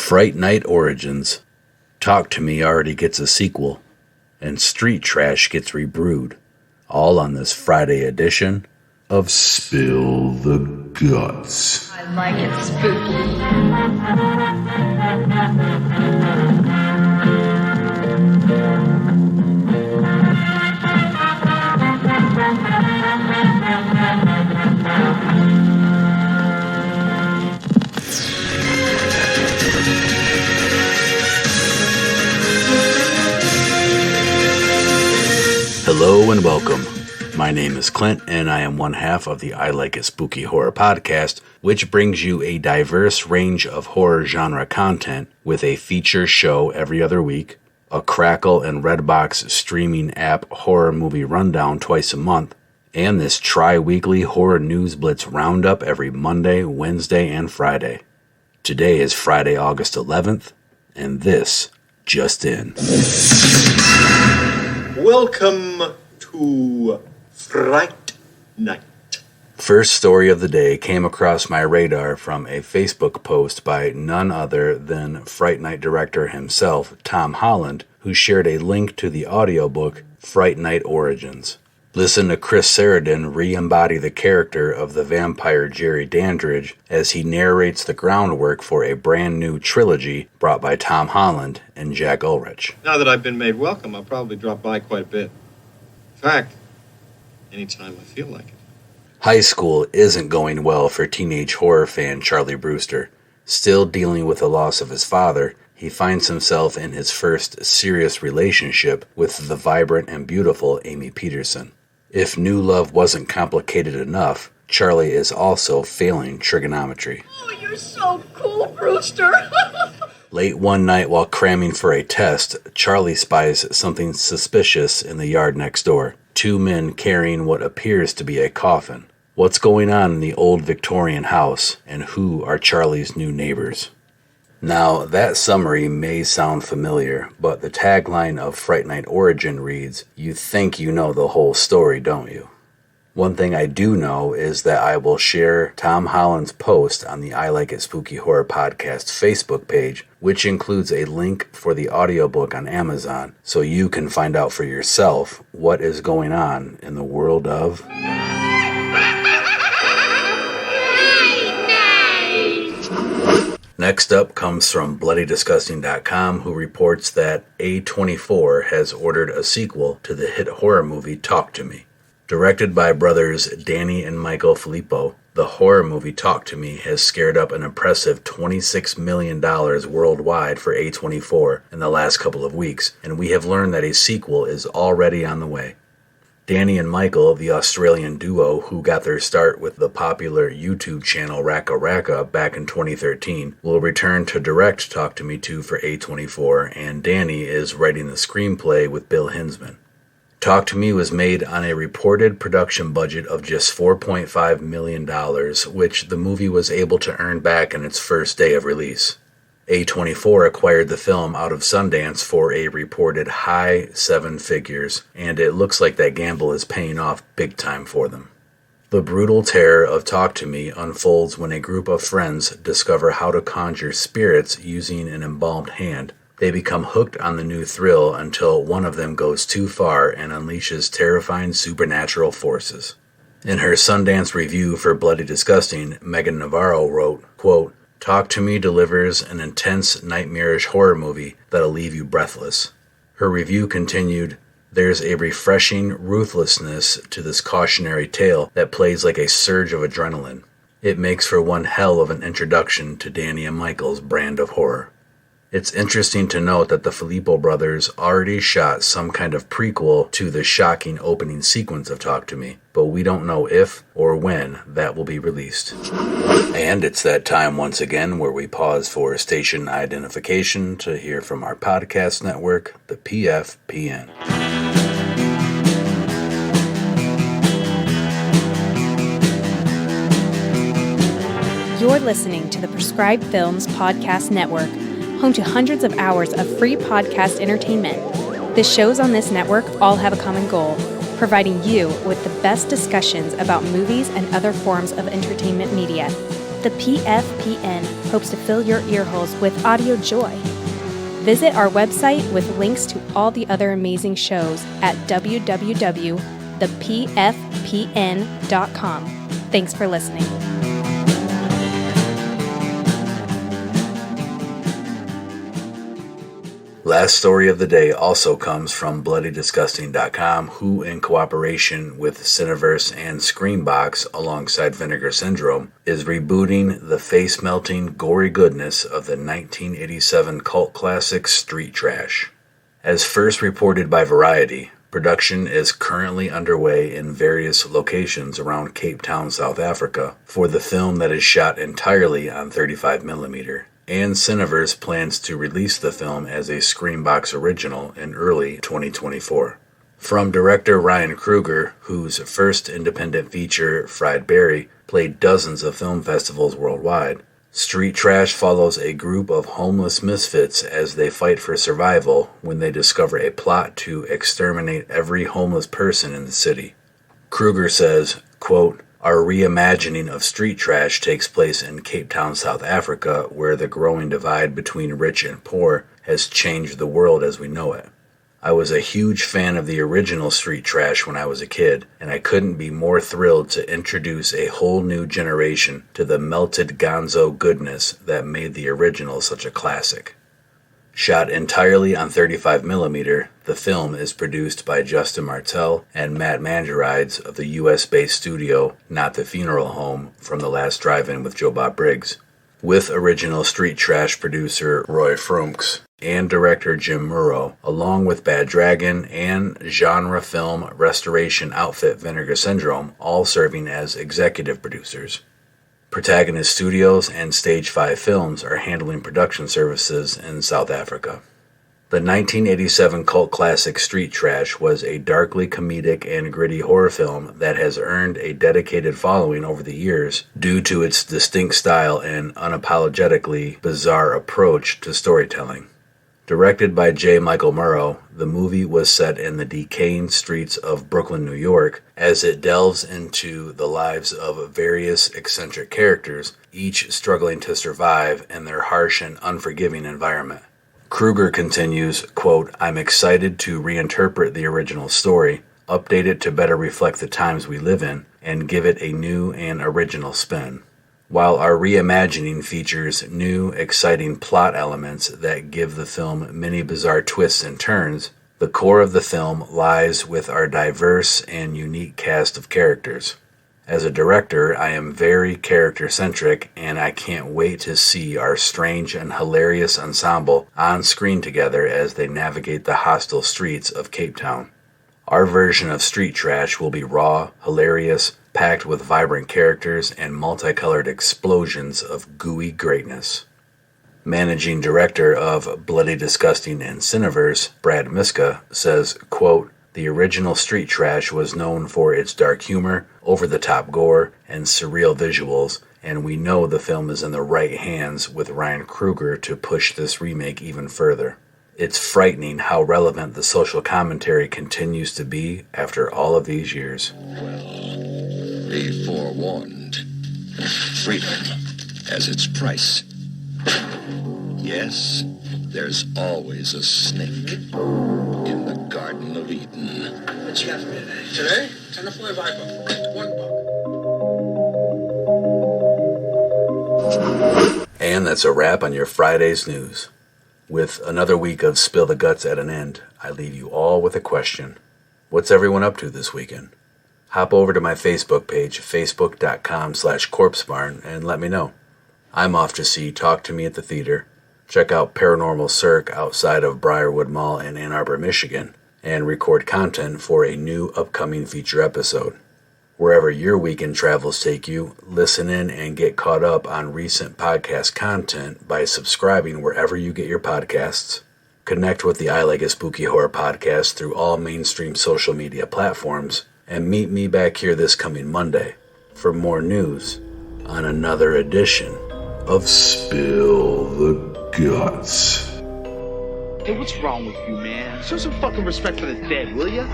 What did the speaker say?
Fright Night Origins, Talk to Me already gets a sequel, and Street Trash gets rebrewed, all on this Friday edition of Spill the Guts. I like it spooky. Hello and welcome. My name is Clint, and I am one half of the I Like It Spooky Horror podcast, which brings you a diverse range of horror genre content with a feature show every other week, a Crackle and Redbox streaming app horror movie rundown twice a month, and this tri-weekly horror news blitz roundup every Monday, Wednesday, and Friday. Today is Friday, August 11th, and this just in. Welcome to Fright Night. First story of the day came across my radar from a Facebook post by none other than Fright Night director himself, Tom Holland, who shared a link to the audiobook Fright Night Origins. Listen to Chris Sarandon re-embody the character of the vampire Jerry Dandridge as he narrates the groundwork for a brand new trilogy brought by Tom Holland and Jack Ulrich. Now that I've been made welcome, I'll probably drop by quite a bit. In fact, anytime I feel like it. High school isn't going well for teenage horror fan Charlie Brewster. Still dealing with the loss of his father, he finds himself in his first serious relationship with the vibrant and beautiful Amy Peterson. If new love wasn't complicated enough, Charlie is also failing trigonometry. Oh, you're so cool, Brewster. Late one night while cramming for a test, Charlie spies something suspicious in the yard next door. Two men carrying what appears to be a coffin. What's going on in the old Victorian house, and who are Charlie's new neighbors? Now, that summary may sound familiar, but the tagline of Fright Night Origin reads, "You think you know the whole story, don't you?" One thing I do know is that I will share Tom Holland's post on the I Like It Spooky Horror Podcast Facebook page, which includes a link for the audiobook on Amazon, so you can find out for yourself what is going on in the world of... Next up comes from BloodyDisgusting.com, who reports that A24 has ordered a sequel to the hit horror movie Talk to Me. Directed by brothers Danny and Michael Filippo, the horror movie Talk to Me has scared up an impressive $26 million worldwide for A24 in the last couple of weeks, and we have learned that a sequel is already on the way. Danny and Michael, the Australian duo who got their start with the popular YouTube channel Raka Raka back in 2013, will return to direct Talk to Me 2 for A24, and Danny is writing the screenplay with Bill Hinsman. Talk to Me was made on a reported production budget of just $4.5 million, which the movie was able to earn back in its first day of release. A24 acquired the film out of Sundance for a reported high seven figures, and it looks like that gamble is paying off big time for them. The brutal terror of Talk to Me unfolds when a group of friends discover how to conjure spirits using an embalmed hand. They become hooked on the new thrill until one of them goes too far and unleashes terrifying supernatural forces. In her Sundance review for Bloody Disgusting, Megan Navarro wrote, quote, "Talk to Me delivers an intense, nightmarish horror movie that'll leave you breathless." Her review continued, "There's a refreshing ruthlessness to this cautionary tale that plays like a surge of adrenaline. It makes for one hell of an introduction to Danny and Michael's brand of horror." It's interesting to note that the Filippo brothers already shot some kind of prequel to the shocking opening sequence of Talk to Me, but we don't know if or when that will be released. And it's that time once again where we pause for station identification to hear from our podcast network, the PFPN. You're listening to the Prescribed Films Podcast Network, home to hundreds of hours of free podcast entertainment. The shows on this network all have a common goal: providing you with the best discussions about movies and other forms of entertainment media. The PFPN hopes to fill your earholes with audio joy. Visit our website with links to all the other amazing shows at www.thepffpn.com. Thanks for listening. Last story of the day also comes from BloodyDisgusting.com, who, in cooperation with Cineverse and Screambox alongside Vinegar Syndrome, is rebooting the face-melting, gory goodness of the 1987 cult classic Street Trash. As first reported by Variety, production is currently underway in various locations around Cape Town, South Africa, for the film that is shot entirely on 35mm. And Cineverse plans to release the film as a Screambox original in early 2024. From director Ryan Kruger, whose first independent feature, Fried Berry, played dozens of film festivals worldwide, Street Trash follows a group of homeless misfits as they fight for survival when they discover a plot to exterminate every homeless person in the city. Kruger says, quote, "Our reimagining of Street Trash takes place in Cape Town, South Africa, where the growing divide between rich and poor has changed the world as we know it. I was a huge fan of the original Street Trash when I was a kid, and I couldn't be more thrilled to introduce a whole new generation to the melted gonzo goodness that made the original such a classic." Shot entirely on 35mm, the film is produced by Justin Martell and Matt Mandarides of the US-based studio Not the Funeral Home from The Last Drive-In with Joe Bob Briggs, with original Street Trash producer Roy Frunks and director Jim Murrow, along with Bad Dragon and genre film restoration outfit Vinegar Syndrome, all serving as executive producers. Protagonist Studios and Stage 5 Films are handling production services in South Africa. The 1987 cult classic Street Trash was a darkly comedic and gritty horror film that has earned a dedicated following over the years due to its distinct style and unapologetically bizarre approach to storytelling. Directed by J. Michael Murrow, the movie was set in the decaying streets of Brooklyn, New York, as it delves into the lives of various eccentric characters, each struggling to survive in their harsh and unforgiving environment. Kruger continues, quote, "I'm excited to reinterpret the original story, update it to better reflect the times we live in, and give it a new and original spin. While our reimagining features new, exciting plot elements that give the film many bizarre twists and turns, the core of the film lies with our diverse and unique cast of characters. As a director, I am very character-centric, and I can't wait to see our strange and hilarious ensemble on screen together as they navigate the hostile streets of Cape Town. Our version of Street Trash will be raw, hilarious, packed with vibrant characters and multicolored explosions of gooey greatness." Managing director of Bloody Disgusting and Cineverse, Brad Miska, says, quote, "The original Street Trash was known for its dark humor, over-the-top gore, and surreal visuals, and we know the film is in the right hands with Ryan Kruger to push this remake even further. It's frightening how relevant the social commentary continues to be after all of these years." Be forewarned. Freedom has its price. Yes, there's always a snake in the Garden of Eden. What you got for me today? Today? 10 to 4 Viper. $1. And that's a wrap on your Friday's news. With another week of Spill the Guts at an end, I leave you all with a question. What's everyone up to this weekend? Hop over to my Facebook page, facebook.com/corpsebarn, and let me know. I'm off to see Talk to Me at the Theater, check out Paranormal Cirque outside of Briarwood Mall in Ann Arbor, Michigan, and record content for a new upcoming feature episode. Wherever your weekend travels take you, listen in and get caught up on recent podcast content by subscribing wherever you get your podcasts. Connect with the I Like a Spooky Horror podcast through all mainstream social media platforms, and meet me back here this coming Monday for more news on another edition of Spill the Guts. Hey, what's wrong with you, man? Show some fucking respect for the dead, will ya?